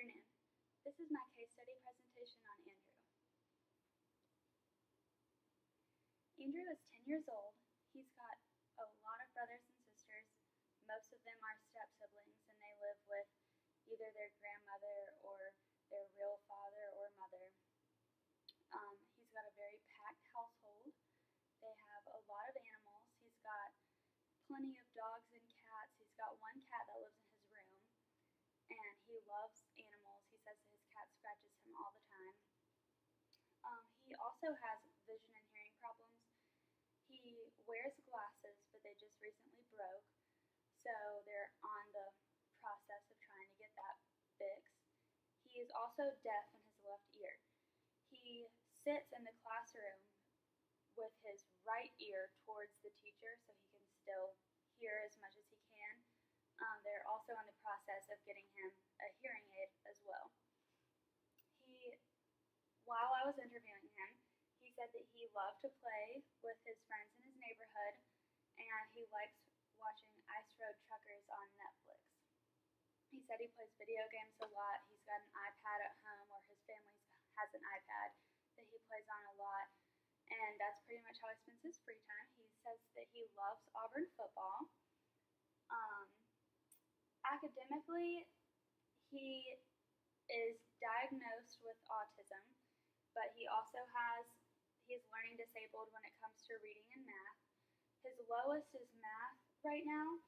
afternoon. This is my case study presentation on Andrew. Andrew is 10 years old. He's got a lot of brothers and sisters. Most of them are step-siblings, and they live with either their grandmother or their real father or mother. He's got a very packed household. They have a lot of animals. He's got plenty of dogs and cats. He's got one cat that lives in his room, and he loves animals. He says that his cat scratches him all the time. He also has vision and hearing problems. He wears glasses, but they just recently broke, so they're on the process of trying to get that fixed. He is also deaf in his left ear. He sits in the classroom with his right ear towards the teacher so he can still hear as much as he can. They're also in the process of getting him a hearing aid as well. While I was interviewing him, he said that he loved to play with his friends in his neighborhood, and he likes watching Ice Road Truckers on Netflix. He said he plays video games a lot. He's got an iPad at home, or his family has an iPad that he plays on a lot, and that's pretty much how he spends his free time. He says that he loves Auburn football. Academically, he is diagnosed with autism, but he's learning disabled when it comes to reading and math. His lowest is math right now,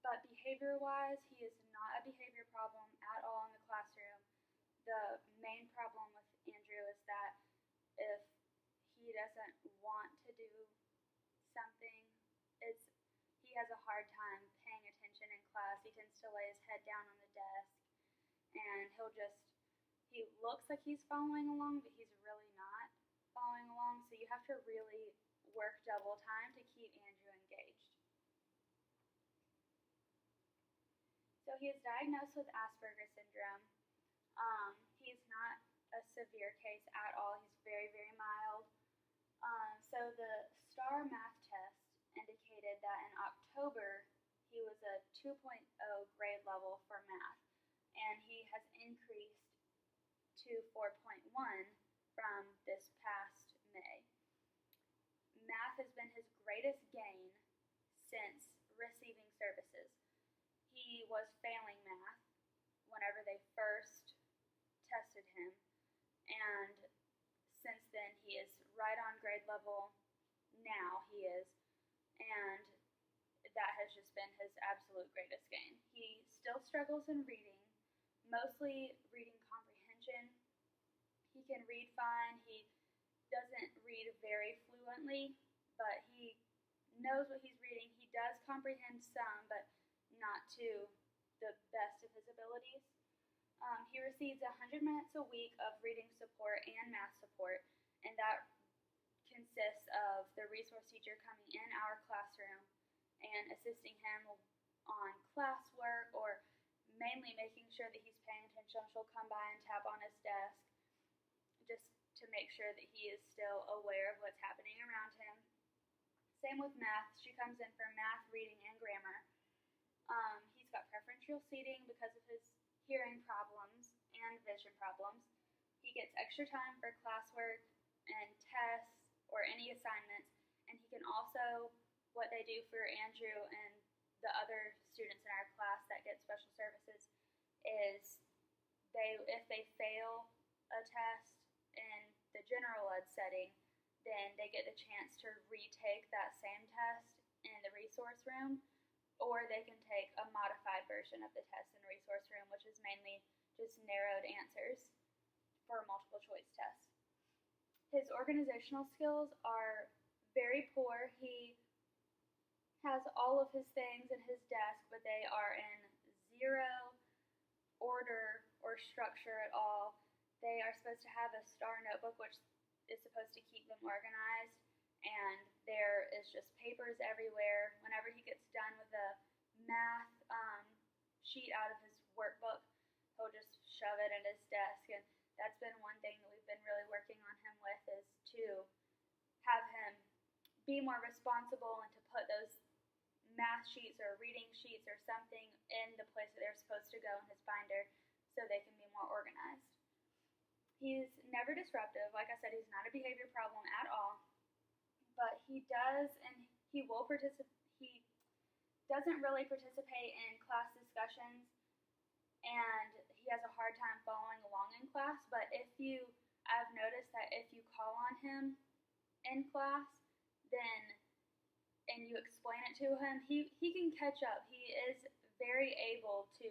but behavior-wise, he is not a behavior problem at all in the classroom. The main problem with Andrew is that if he doesn't want to do something, he has a hard time paying attention in class. He tends to lay his head down on the desk, and he looks like he's following along, but he's really not following along, so you have to really work double time to keep Andrew engaged. So he is diagnosed with Asperger's syndrome. He's not a severe case at all. He's very, very mild. So the STAR math test indicated that in October he was a 2.0 grade level for math, and he has increased to 4.1 from this past May. Math has been his greatest gain since receiving services. He was failing math whenever they first tested him, and since then he is right on grade level. Now he is, and that has just been his absolute greatest gain. He still struggles in reading, mostly reading comprehension. He can read fine. He doesn't read very fluently, but he knows what he's reading. He does comprehend some, but not to the best of his abilities. He receives 100 minutes a week of reading support and math support, and that consists of the resource teacher coming in our classroom and assisting him on classwork, or mainly making sure that he's paying attention. She'll come by and tap on his desk just to make sure that he is still aware of what's happening around him. Same with math. She comes in for math, reading, and grammar. He's got preferential seating because of his hearing problems and vision problems. He gets extra time for classwork and tests or any assignments, and he can also, what they do for Andrew and the other students in our class that get special services is if they fail a test in the general ed setting, then they get the chance to retake that same test in the resource room, or they can take a modified version of the test in the resource room, which is mainly just narrowed answers for a multiple choice test. His organizational skills are very poor. He has all of his things in his desk, but they are in zero order or structure at all. They are supposed to have a STAR notebook, which is supposed to keep them organized, and there is just papers everywhere. Whenever he gets done with a math sheet out of his workbook, he'll just shove it in his desk, and that's been one thing that we've been really working on him with, is to have him be more responsible and to put those math sheets or reading sheets or something in the place that they're supposed to go in his binder so they can be more organized. He's never disruptive. Like I said, he's not a behavior problem at all. But he does, and he will participate. He doesn't really participate in class discussions, and he has a hard time following along in class. But I've noticed that if you call on him in class, and you explain it to him, he can catch up. He is very able to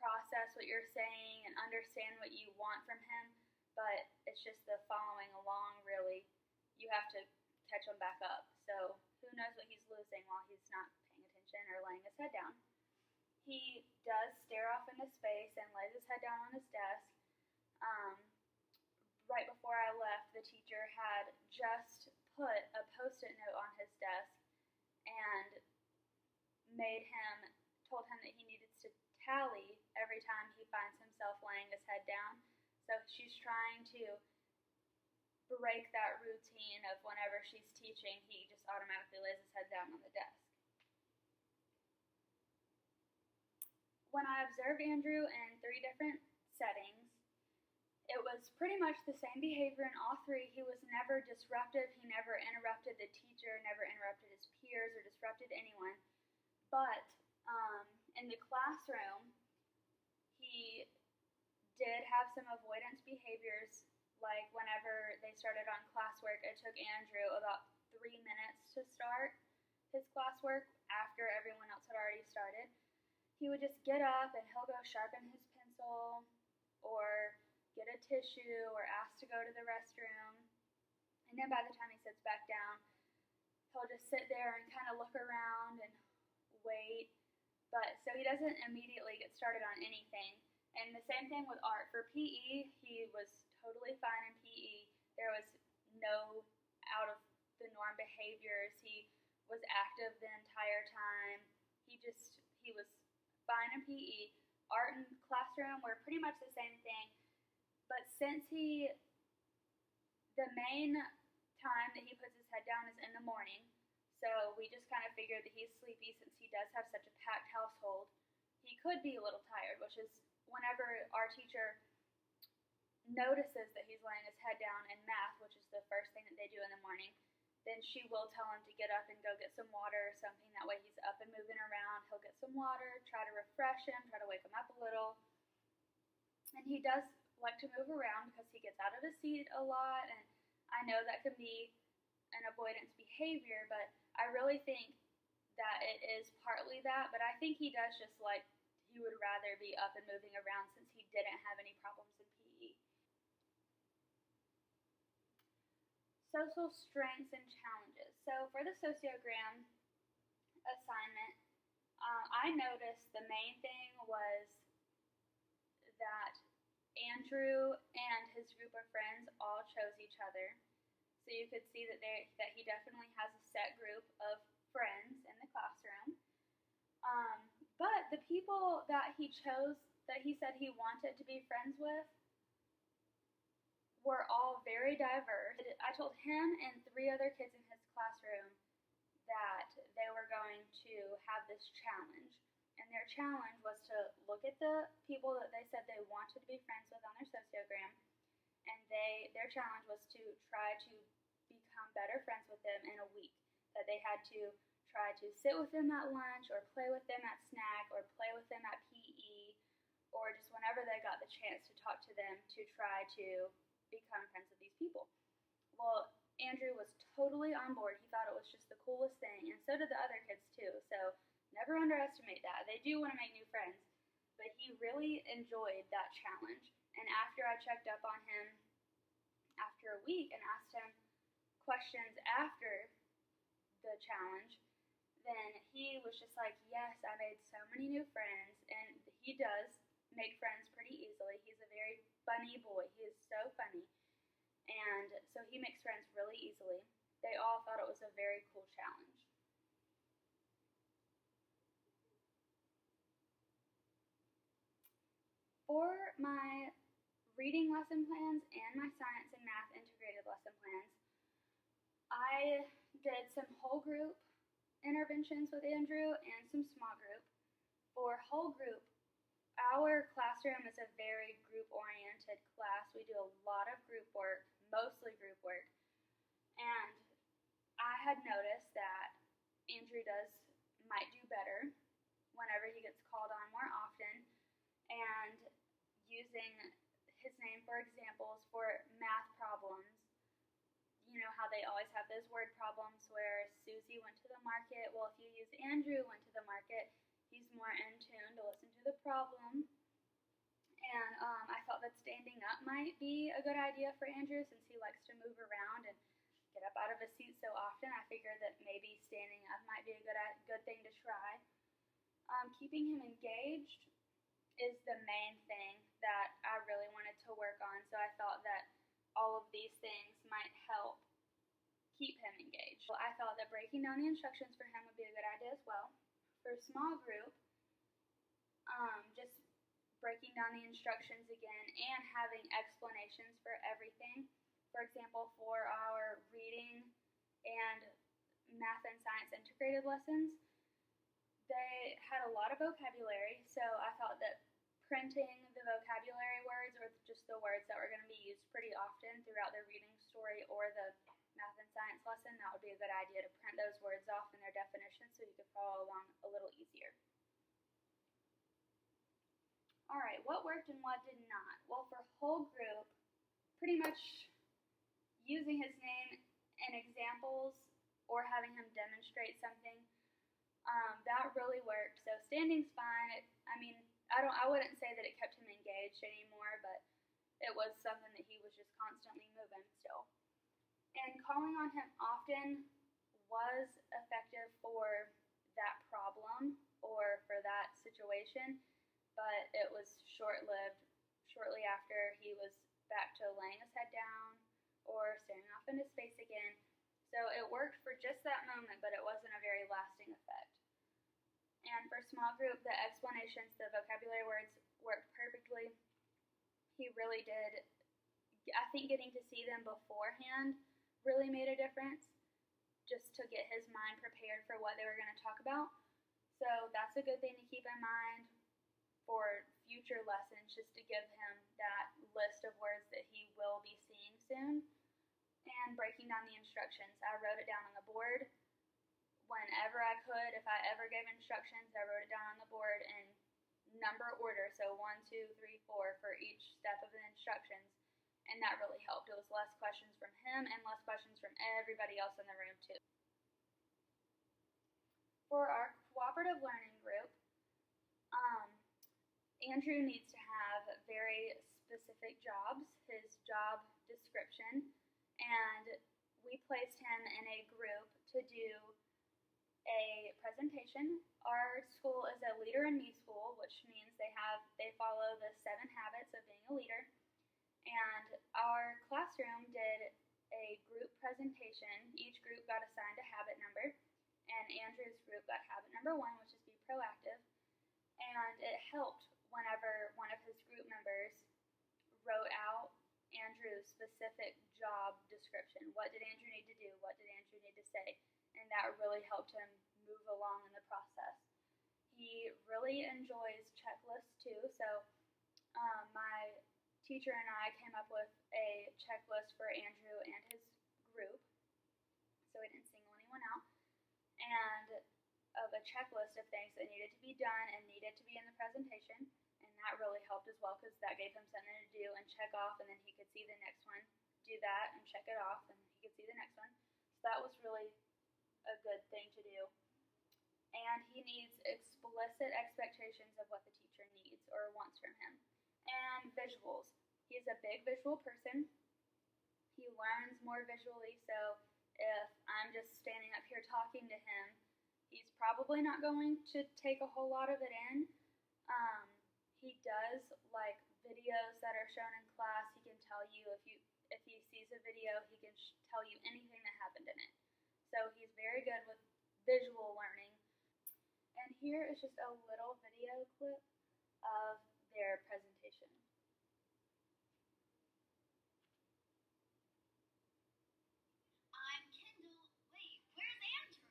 process what you're saying and understand what you want from him, but it's just the following along, really. You have to catch him back up. So who knows what he's losing while he's not paying attention or laying his head down. He does stare off into space and lays his head down on his desk. Right before I left, the teacher had just put a Post-it note on his desk and told him that he needed to tally every time he finds himself laying his head down. So she's trying to break that routine of whenever she's teaching, he just automatically lays his head down on the desk. When I observed Andrew in 3 different settings, it was pretty much the same behavior in all 3. He was never disruptive. He never interrupted the teacher, never interrupted his peers, or disrupted anyone. But in the classroom, he did have some avoidance behaviors. Like whenever they started on classwork, it took Andrew about 3 minutes to start his classwork after everyone else had already started. He would just get up and he'll go sharpen his pencil or get a tissue or ask to go to the restroom. And then by the time he sits back down, he'll just sit there and kind of look around and wait. But so he doesn't immediately get started on anything. And the same thing with art. For PE, he was totally fine in PE. There was no out of the norm behaviors. He was active the entire time. He was fine in PE. Art and classroom were pretty much the same thing. But since the main time that he puts his head down is in the morning, so we just kind of figured that he's sleepy since he does have such a packed household. He could be a little tired, which is whenever our teacher notices that he's laying his head down in math, which is the first thing that they do in the morning, then she will tell him to get up and go get some water or something. That way he's up and moving around. He'll get some water, try to refresh him, try to wake him up a little. And he does like to move around because he gets out of his seat a lot, and I know that can be an avoidance behavior, but I really think that it is partly that, but I think he does just like he would rather be up and moving around since he didn't have any problems in PE. Social strengths and challenges. So for the sociogram assignment, I noticed the main thing was that Andrew and his group of friends all chose each other. So you could see that he definitely has a set group of friends in the classroom. But the people that he chose, that he said he wanted to be friends with, were all very diverse. I told him and 3 other kids in his classroom that they were going to have this challenge. And their challenge was to look at the people that they said they wanted to be friends with on their sociogram, and their challenge was to try to become better friends with them in a week. That they had to try to sit with them at lunch, or play with them at snack, or play with them at PE, or just whenever they got the chance to talk to them to try to become friends with these people. Well, Andrew was totally on board. He thought it was just the coolest thing, and so did the other kids too. So never underestimate that. They do want to make new friends, but he really enjoyed that challenge. And after I checked up on him after a week and asked him questions after the challenge, then he was just like, yes, I made so many new friends. And he does make friends pretty easily. He's a very funny boy. He is so funny. And so he makes friends really easily. They all thought it was a very cool challenge. For my reading lesson plans and my science and math integrated lesson plans, I did some whole group interventions with Andrew and some small group. For whole group, our classroom is a very group-oriented class. We do a lot of group work, mostly group work. And I had noticed that Andrew might do better whenever he gets called on more often, and using his name for examples for math problems. You know how they always have those word problems where Susie went to the market. Well, if you use Andrew went to the market, he's more in tune to listen to the problem. And I thought that standing up might be a good idea for Andrew since he likes to move around and get up out of his seat so often. I figured that maybe standing up might be a good thing to try. Keeping him engaged is the main thing that I really wanted to work on, so I thought that all of these things might help keep him engaged. Well, I thought that breaking down the instructions for him would be a good idea as well. For a small group, just breaking down the instructions again and having explanations for everything. For example, for our reading and math and science integrated lessons, they had a lot of vocabulary, so I thought that printing the vocabulary words, or just the words that were going to be used pretty often throughout the reading story or the math and science lesson, that would be a good idea to print those words off in their definitions so you could follow along a little easier. Alright, what worked and what did not? Well, for whole group, pretty much using his name and examples or having him demonstrate something, that really worked. So standing's fine. I wouldn't say that it kept him engaged anymore, but it was something that he was just constantly moving still. And calling on him often was effective for that problem or for that situation, but it was short-lived. Shortly after, he was back to laying his head down or staring off into space again. So it worked for just that moment, but it wasn't a very lasting effect. And for small group, the explanations, the vocabulary words worked perfectly. He really did. I think getting to see them beforehand really made a difference, just to get his mind prepared for what they were going to talk about. So that's a good thing to keep in mind for future lessons, just to give him that list of words that he will be seeing soon. And breaking down the instructions. I wrote it down on the board whenever I could. If I ever gave instructions, I wrote it down on the board in number order, so 1, 2, 3, 4 for each step of the instructions, and that really helped. It was less questions from him and less questions from everybody else in the room too. For our cooperative learning group, Andrew needs to have very specific jobs, his job description, and we placed him in a group to do a presentation. Our school is a Leader in Me school, which means they follow the 7 habits of being a leader. And our classroom did a group presentation. Each group got assigned a habit number, and Andrew's group got habit number 1, which is be proactive. And it helped whenever one of his group members wrote out Andrew's specific job description. What did Andrew need to do? What did Andrew need to say? And that really helped him move along in the process. He really enjoys checklists too, so my teacher and I came up with a checklist for Andrew and his group, so we didn't single anyone out, and of a checklist of things that needed to be done and needed to be in the presentation, and that really helped as well because that gave him something to do and check off, and then he could see the next one, do that and check it off, and he could see the next one. So that was really a good thing to do. And he needs explicit expectations of what the teacher needs or wants from him. And visuals. He's a big visual person. He learns more visually, so if I'm just standing up here talking to him, he's probably not going to take a whole lot of it in. He does like videos that are shown in class. He can tell you if he sees a video, he can tell you anything that happened in it. So he's very good with visual learning. And here is just a little video clip of their presentation. I'm Kendall. Wait, where's Andrew?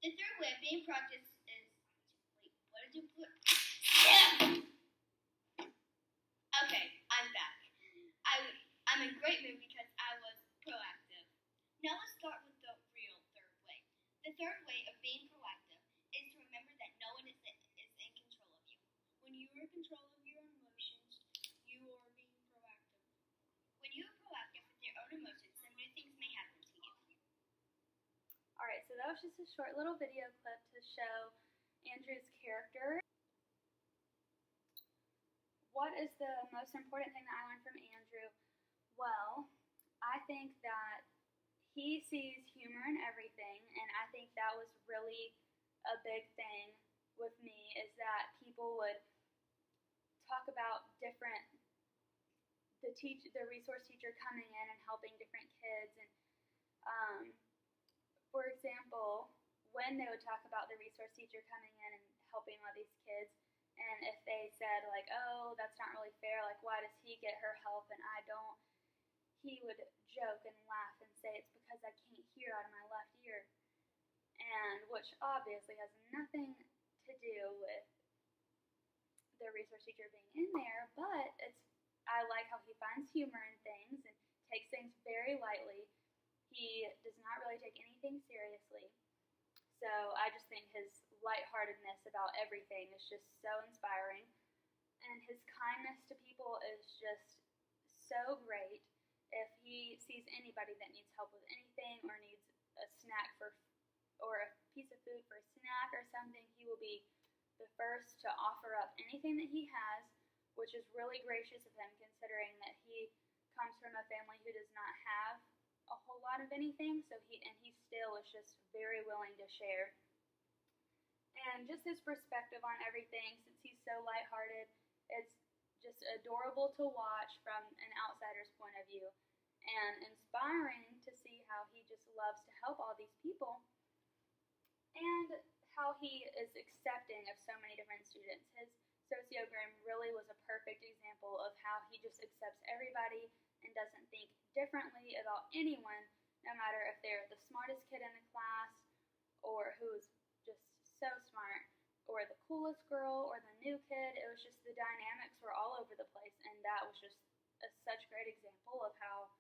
The third way of being practiced is, wait, what did you put? Okay, I'm back. I'm in a great mood because I was proactive. Now let's start with the real third way. The third way of being proactive is to remember that no one is in control of you. When you are in control of your emotions, you are being proactive. When you are proactive with your own emotions, some new things may happen to you. Alright, so that was just a short little video clip to show Andrew's character. What is the most important thing that I learned from Andrew? Well, I think that he sees humor in everything, and I think that was really a big thing with me, is that people would talk about the resource teacher coming in and helping different kids, and for example, when they would talk about the resource teacher coming in and helping all these kids, and if they said like, oh, that's not really fair, like why does he get her help and I don't, he would joke and laugh and say it's because I can't hear out of my left ear, and which obviously has nothing to do with the resource teacher being in there, but I like how he finds humor in things and takes things very lightly. He does not really take anything seriously. So I just think his lightheartedness about everything is just so inspiring. And his kindness to people is just so great. If he sees anybody that needs help with anything or needs a snack or a piece of food for a snack or something, he will be the first to offer up anything that he has, which is really gracious of him considering that he comes from a family who does not have a whole lot of anything, so he still is just very willing to share. And just his perspective on everything, since he's so lighthearted, it's just adorable to watch from an outsider's point of view, and inspiring to see how he just loves to help all these people, and how he is accepting of so many different students. His sociogram really was a perfect example of how he just accepts everybody and doesn't think differently about anyone, no matter if they're the smartest kid in the class or who's just so smart, or the coolest girl or the new kid. It was just the dynamics were all over the place, and that was just such a great example of how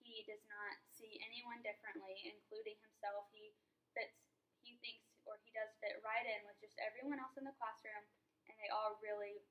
he does not see anyone differently, including himself. He thinks, or he does fit right in with just everyone else in the classroom, and they all really